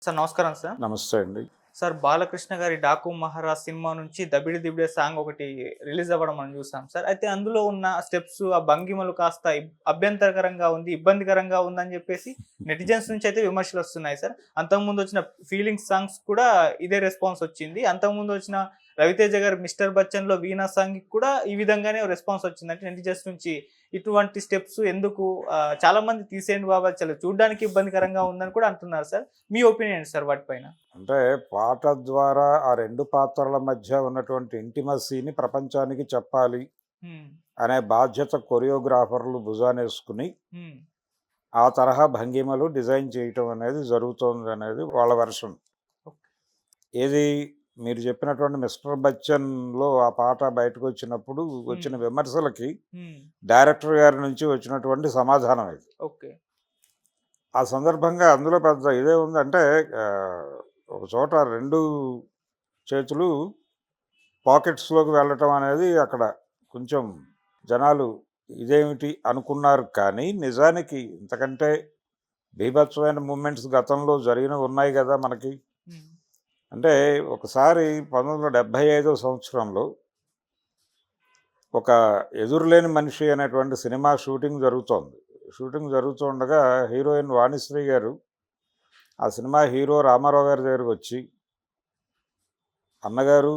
Sir నమస్కారం sir. నమస్తే అండి. సార్ 'బాలకృష్ణ' గారి 'డాకు మహారాజ్' సినిమా నుంచి 'దబిడి దిబిడే' సాంగ్ ఒకటి రిలీజ్ అవ్వడం మనం చూసాం సార్. అయితే అందులో ఉన్న స్టెప్స్, ఆ భంగిమలు కాస్త అభ్యంతరకరంగా ఉంది, ఇబ్బందికరంగా ఉందని చెప్పేసి నెటిజన్స్ నుంచి అయితే విమర్శలొస్తున్నాయి సార్. అంతకుముందు వచ్చిన 'ఫీలింగ్స్' సాంగ్స్ కూడా ఇదే రెస్పాన్స్ వచ్చింది. అంతకుముందు వచ్చిన రవితేజ గారి 'మిస్టర్ బచ్చన్‌లో' 'వీణా' సాంగ్‌కి కూడా ఈ విధంగానే రెస్పాన్స్ వచ్చింది. అంటే నెటిజన్స్ నుంచి ఇటువంటి స్టెప్స్ ఎందుకు చాలామంది తీసేయండి బాబు, అది చాలా చూడ్డానికి ఇబ్బందికరంగా ఉందని కూడా అంటున్నారు సార్. మీ ఒపీనియన్ ఏంటి సార్ వాటిపైన? అంటే పాట ద్వారా ఆ 2 పాత్రల మధ్య ఉన్నటువంటి ఇంటిమసీని ప్రపంచానికి చెప్పాలి హ్మ్. అనే బాధ్యత కొరియోగ్రాఫర్లు భుజానేసుకుని, హ్మ్. ఆ తరహా భంగిమలు డిజైన్ చేయటం అనేది జరుగుతోందనేది వాళ్ళ వెర్షన్. ఓకే. ఏది మీరు చెప్పినటువంటి 'మిస్టర్ బచ్చన్‌లో' ఆ పాట బయటకొచ్చినప్పుడు హ్మ్. వచ్చిన విమర్శలకి హ్మ్. డైరెక్టర్ గారి నుంచి వచ్చినటువంటి సమాధానం ఇది. ఓకే. ఆ సందర్భంగా అందులో పెద్ద ఇదే ఉందంటే ఒక చోట 2 చేతులు పాకెట్స్‌లోకి వెళ్ళటం అనేది అక్కడ కొంచెం జనాలు ఇదేమిటి అనుకున్నారు. కానీ నిజానికి ఇంతకంటే బీభత్సమైన మూవ్‌మెంట్స్ గతంలో జరిగినవి ఉన్నాయి గదా మనకి. హ్మ్. అంటే ఒకసారి 1975 సంవత్సరంలో ఒక 'ఎదురులేని మనిషి' అనేటువంటి సినిమా షూటింగ్ జరుగుతోంది. షూటింగ్ జరుగుతూ ఉండగా హీరోయిన్ వాణిశ్రీ గారు ఆ సినిమా హీరో రామారావు గారి దగ్గరకొచ్చి, "అన్నగారు",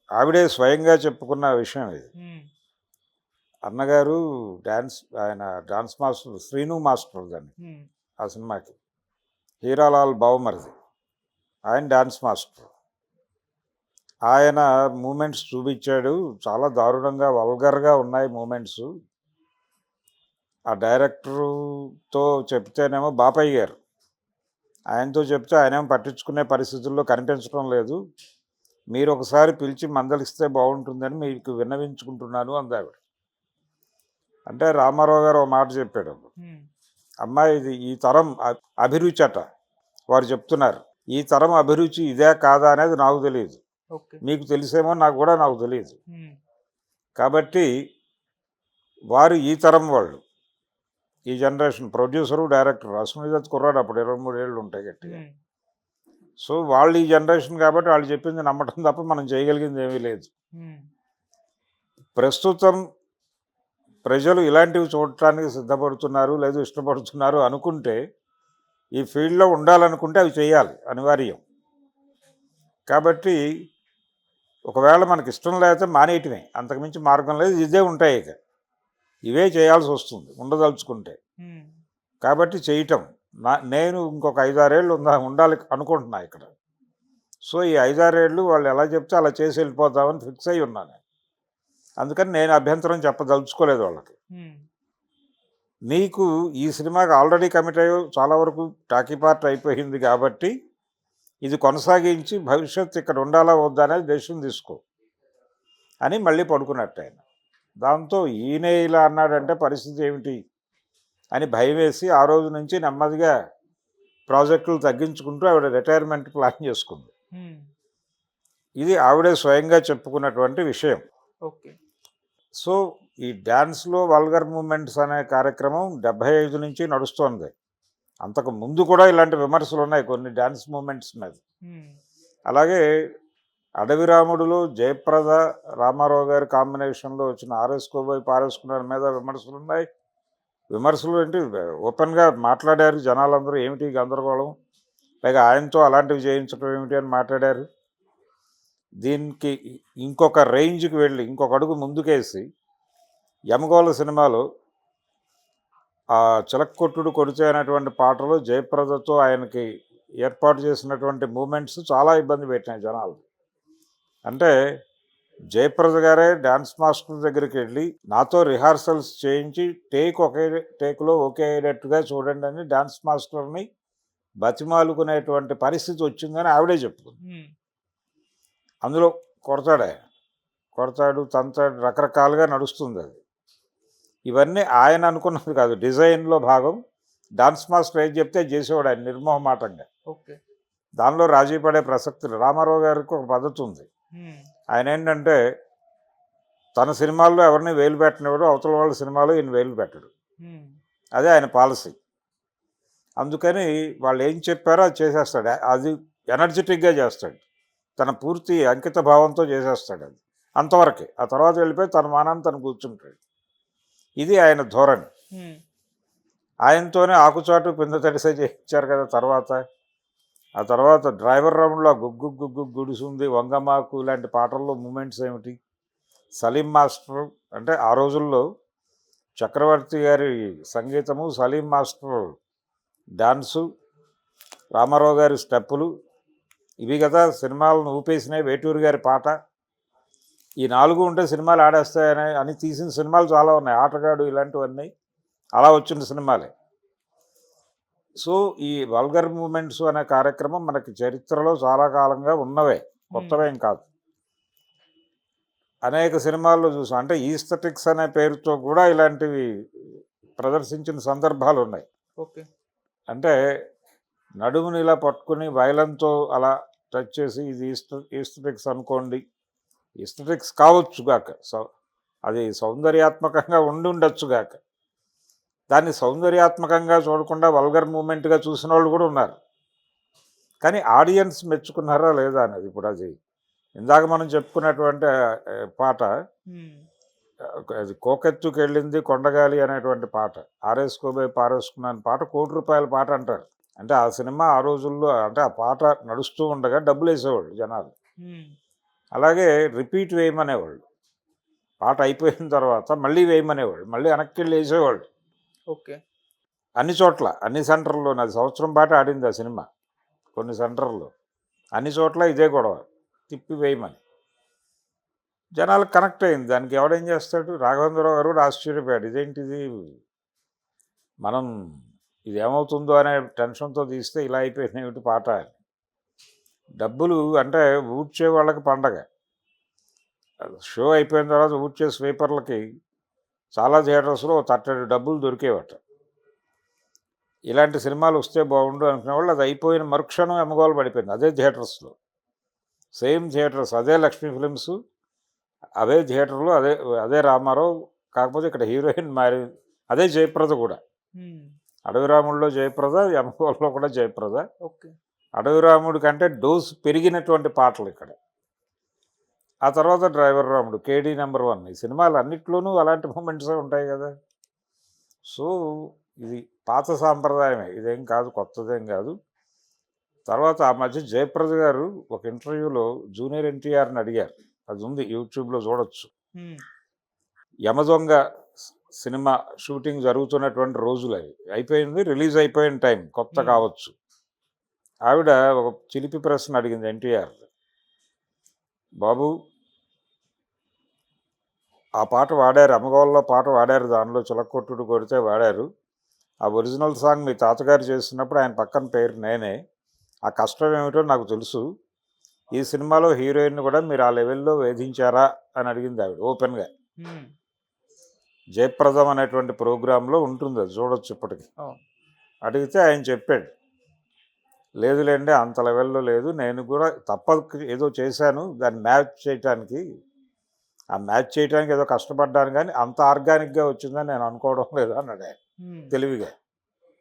ఆవిడే స్వయంగా చెప్పుకున్న విషయం ఇది. హ్మ్. అన్నగారు ఆయన డాన్స్ మాస్టర్ 'శ్రీను మాస్టర్' దాన్ని హ్మ్. ఆ సినిమాకి. హీరాలాల్ బావమరిది. ఆయన డాన్స్ మాస్టర్. ఆయన మూవ్‌మెంట్స్ చూపిచ్చాడు. చాలా దారుణంగా వల్గర్‌గా ఉన్నాయి మూవ్‌మెంట్సు. ఆ డైరెక్టరుతో చెప్తేనేమో బాపయ్య గారు. ఆయనతో చెప్తే ఆయనేమో పట్టించుకునే పరిస్థితుల్లో కనిపించడం లేదు. మీరొకసారి పిలిచి మందలిస్తే బావుంటుందని మీకు విన్నవించుకుంటున్నాను అందావిడ. అంటే రామారావు గారు ఓ మాట చెప్పాడప్పుడు. హ్మ్. "అమ్మా, ఇది ఈ తరం అభిరుచట. వారు చెప్తున్నారు. ఈ తరం అభిరుచి ఇదా కాదా అనేది నాకు తెలీదు. ఓకే. మీకు తెలిసేమో నాకు తెలీదు. హ్మ్. కాబట్టి వారు ఈ తరం వాళ్ళు. ఈ జనరేషన్ ప్రొడ్యూసరు, డైరెక్టరు. అశ్వనీదత్ కుర్రాడు అప్పుడు 23 ఏళ్ళు ఉంటాయి గట్టిగా. హ్మ్. సో, వాళ్ళు ఈ జనరేషన్ కాబట్టి వాళ్ళు చెప్పింది నమ్మటం తప్ప మనం చేయగలిగింది ఏమీ లేదు. హ్మ్. ప్రస్తుతం ప్రజలు ఇలాంటివి చూడటానికి సిద్ధపడుతున్నారు, లేదు ఇష్టపడుతున్నారు అనుకుంటే, ఈ ఫీల్డ్‌లో ఉండాలనుకుంటే అవి చేయాలి అనివార్యం. కాబట్టి ఒకవేళ మనకిష్టం లేకపోతే మానేయటమే. అంతకుమించి మార్గం లేదు. ఇదే ఉంటాయి ఇక. ఇవే చేయాల్సొస్తుంది ఉండదలుచుకుంటే. హ్మ్. కాబట్టి చేయటం. నేను ఇంకొక 5, 6 ఏళ్ళు ఉండాలి అనుకుంటున్నా ఇక్కడ. సో, ఈ 5, 6 ఏళ్ళు వాళ్ళు ఎలా చెప్తే అలా చేసి వెళ్ళిపోదామని ఫిక్స్ అయ్యి ఉన్నాను. అందుకని నేను అభ్యంతరం చెప్పదలుచుకోలేదు వాళ్ళకి. హ్మ్. నీకు ఈ సినిమాకి ఆల్రెడీ కమిట్ అయ్యావు. చాలా వరకు టాకీ పార్ట్ అయిపోయింది కాబట్టి, ఇది కొనసాగించి భవిష్యత్తు ఇక్కడ ఉండాలా వద్దా అనేది డెసిషన్ తీసుకో అని మళ్ళీ పడుకున్నట్టాయన. దాంతో ఈయనే ఇలా అన్నాడంటే పరిస్థితి ఏమిటి అని భయమేసి ఆ రోజు నుంచి నెమ్మదిగా ప్రాజెక్టులు తగ్గించుకుంటూ ఆవిడ రిటైర్మెంట్ ప్లాన్ చేసుకుంది. హ్మ్. ఇది ఆవిడే స్వయంగా చెప్పుకున్నటువంటి విషయం. ఓకే. సో, ఈ డ్యాన్స్‌లో వల్గర్ మూవ్‌మెంట్స్ అనే కార్యక్రమం 75 నుంచి నడుస్తోంది. అంతకు ముందు కూడా ఇలాంటి విమర్శలున్నాయి కొన్ని డాన్స్ మూవ్‌మెంట్స్ మీద. హ్మ్. అలాగే 'అడవి రాముడులో' జయప్రద, రామారావు గారి కాంబినేషన్‌లో వచ్చిన 'ఆరేసుకోబోయి పారేసుకున్నారు' మీద విమర్శలున్నాయి. విమర్శలు ఏంటి, ఓపెన్‌గా మాట్లాడారు జనాలందరూ. ఏమిటి గందరగోళం? పైగా ఆయనతో అలాంటివి చేయించడం ఏమిటి అని మాట్లాడారు. దీనికి ఇంకొక రేంజ్‌కి వెళ్ళి, ఇంకొక అడుగు ముందుకేసి 'యమగోళ' సినిమాలో ఆ 'చిలక్కొట్టుడు కొడితే' అనేటువంటి పాటలో జయప్రదతో ఆయనకి ఏర్పాటు చేసినటువంటి మూవ్‌మెంట్స్ చాలా ఇబ్బంది పెట్టినాయి జనాల్ని. అంటే జయప్రద గారే డాన్స్ మాస్టర్ దగ్గరికి వెళ్ళి, నాతో రిహార్సల్స్ చేయించి ఒకే టేక్‌లో ఓకే అయ్యేటట్టుగా చూడండని డాన్స్ మాస్టర్‌ని బతిమాలుకునేటువంటి పరిస్థితి వచ్చిందని ఆవిడే చెప్పుకుంది. హ్మ్. అందులో కొడతాడాయన. కొడతాడు, తంతాడు, రకరకాలుగా నడుస్తుందది. ఇవన్నీ ఆయన అనుకున్నది కాదు. డిజైన్‌లో భాగం. డాన్స్ మాస్టర్ ఏది చెప్తే అది చేసేవాడు ఆయన నిర్మోహమాటంగా. ఓకే. దానిలో రాజీ పడే ప్రసక్తి లేదు. రామారావు గారికి ఒక పద్ధతుంది. హ్మ్. ఆయనేంటంటే తన సినిమాల్లో ఎవరిని వేలు పెట్టనివ్వడు. అవతల వాళ్ళ సినిమాలో ఈయన వేలు పెట్టడు. హ్మ్. అదే ఆయన పాలసీ. అందుకని వాళ్ళు ఏం చెప్పారో అది చేసేస్తాడు. అది ఎనర్జెటిక్గా చేస్తాడు. తన పూర్తి అంకిత భావంతో చేసేస్తాడు అది. అంతవరకే. ఆ తర్వాత వెళ్ళిపోయి తన మానాన్ని తను కూర్చుంటాడు. ఇది ఆయన ధోరణి. ఉమ్, ఆయనతోనే ఆకుచాటు పింద తడిసే చేయించారు కదా తర్వాత. ఆ తర్వాత డ్రైవర్ రౌండ్లో గుగ్గు గుగ్గు గుడిసుంది, వంగమాకు ఇలాంటి పాటల్లో మూమెంట్స్ ఏమిటి? సలీం మాస్టర్ అంటే ఆ రోజుల్లో చక్రవర్తి గారి సంగీతము, సలీం మాస్టర్ డాన్సు, రామారావు గారి స్టెప్పులు, ఇవి కదా సినిమాలను ఊపేసినాయి. వేటూరి గారి పాట, ఈ 4 ఉంటే సినిమాలు ఆడేస్తాయని అని తీసిన సినిమాలు చాలా ఉన్నాయి. ఆటగాడు ఇలాంటివన్నీ అలా వచ్చిన సినిమాలే. సో ఈ వల్గర్ మూమెంట్స్ అనే కార్యక్రమం మనకి చరిత్రలో చాలా కాలంగా ఉన్నవే, కొత్తవేం కాదు. అనేక సినిమాల్లో చూసాం. అంటే ఈస్థెటిక్స్ అనే పేరుతో కూడా ఇలాంటివి ప్రదర్శించిన సందర్భాలు ఉన్నాయి. ఓకే. అంటే నడుముని ఇలా పట్టుకుని వైలంతో అలా టచ్ చేసి ఇది ఈస్థెటిక్స్ అనుకోండి. ఈస్థెటిక్స్ కావచ్చుగాక, అది సౌందర్యాత్మకంగా ఉండొచ్చుగాక. దాన్ని సౌందర్యాత్మకంగా చూడకుండా వల్గర్ మూమెంట్గా చూసిన వాళ్ళు కూడా ఉన్నారు. కానీ ఆడియన్స్ మెచ్చుకున్నారా లేదా అనేది ఇప్పుడు అది ఇందాక మనం చెప్పుకున్నటువంటి పాట, ఉమ్, అది కోకెత్తుకు వెళ్ళింది కొండగాలి అనేటువంటి పాట, ఆరేసుకోబోయి పారేసుకున్నాను పాట, ₹1,00,00,000 పాట అంటారు. అంటే ఆ సినిమా ఆ రోజుల్లో అంటే ఆ పాట నడుస్తూ ఉండగా డబ్బులు వేసేవాళ్ళు జనాలు. ఉమ్, అలాగే రిపీట్ వేయమనేవాళ్ళు. పాట అయిపోయిన తర్వాత మళ్ళీ వేయమనేవాళ్ళు, మళ్ళీ వెనక్కి వెళ్ళి వేసేవాళ్ళు. ఓకే. అన్ని చోట్ల, అన్ని సెంటర్లో, అది సంవత్సరం పాటు ఆడింది ఆ సినిమా. కొన్ని సెంటర్లో అన్ని చోట్ల ఇదే గొడవ, తిప్పి వేయమని. జనాలకు కనెక్ట్ అయింది. దానికి ఎవడేం చేస్తాడు? రాఘవేంద్రరావు గారు కూడా ఆశ్చర్యపోయాడు, ఇదేంటిది మనం ఇది ఏమవుతుందో అనే టెన్షన్తో తీస్తే ఇలా అయిపోయింది ఏమిటి పాట అని. డబ్బులు అంటే ఊడ్చే వాళ్ళకి పండగ. షో అయిపోయిన తర్వాత ఊడ్చే స్వీపర్లకి చాలా థియేటర్స్లో తట్టడి డబ్బులు దొరికేవట. ఇలాంటి సినిమాలు వస్తే బాగుండు అనుకునే వాళ్ళు అది అయిపోయిన మరుక్షణం ఎమ్మగోలు పడిపోయింది. అదే థియేటర్స్లో, సేమ్ థియేటర్స్, అదే లక్ష్మీ ఫిలిమ్స్, అదే థియేటర్లో, అదే అదే రామారావు. కాకపోతే ఇక్కడ హీరోయిన్ మారి, అదే జయప్రద కూడా. ఉమ్, అడవిరాముడిలో జయప్రద, ఎమ్మగోల్లో కూడా జయప్రద. ఓకే. అడవిరాముడి కంటే డోస్ పెరిగినటువంటి పాటలు ఇక్కడ. ఆ తర్వాత డ్రైవర్ రాముడు, కేడీ నెంబర్ 1, ఈ సినిమాలు అన్నిట్లోనూ అలాంటి మూమెంట్సే ఉంటాయి కదా. సో ఇది పాత సాంప్రదాయమే, ఇదేం కాదు, కొత్తదేం కాదు. తర్వాత ఆ మధ్య జయప్రద గారు ఒక ఇంటర్వ్యూలో జూనియర్ ఎన్టీఆర్ని అడిగారు, అది ఉంది యూట్యూబ్లో చూడొచ్చు. ఉమ్, యమదొంగ సినిమా షూటింగ్ జరుగుతున్నటువంటి రోజులు అవి, అయిపోయింది, రిలీజ్ అయిపోయిన టైం, కొత్త కావచ్చు. ఆవిడ ఒక చిలిపి ప్రశ్న అడిగింది ఎన్టీఆర్, బాబు ఆ పాట వాడారు, అమ్మగోళ్ళలో పాట వాడారు, దానిలో చిలకొట్టుడు కొడితే వాడారు, ఆ ఒరిజినల్ సాంగ్ మీ తాతగారు చేస్తున్నప్పుడు ఆయన పక్కన పేరు నేనే, ఆ కష్టం ఏమిటో నాకు తెలుసు, ఈ సినిమాలో హీరోయిన్ కూడా మీరు ఆ లెవెల్లో వేధించారా అని అడిగింది ఆవిడ ఓపెన్గా. ఉమ్, జయప్రదం అనేటువంటి ప్రోగ్రాంలో ఉంటుంది, అది చూడొచ్చు ఇప్పటికి. అడిగితే ఆయన చెప్పాడు, లేదులేండి అంత లెవెల్లో లేదు, నేను కూడా తప్పక ఏదో చేశాను దాన్ని మ్యాచ్ చేయటానికి, ఆ మ్యాచ్ చేయడానికి ఏదో కష్టపడ్డాను, కానీ అంత ఆర్గానిక్గా వచ్చిందని నేను అనుకోవడం లేదు అన్నాడు ఆయన ఉమ్. తెలివిగా.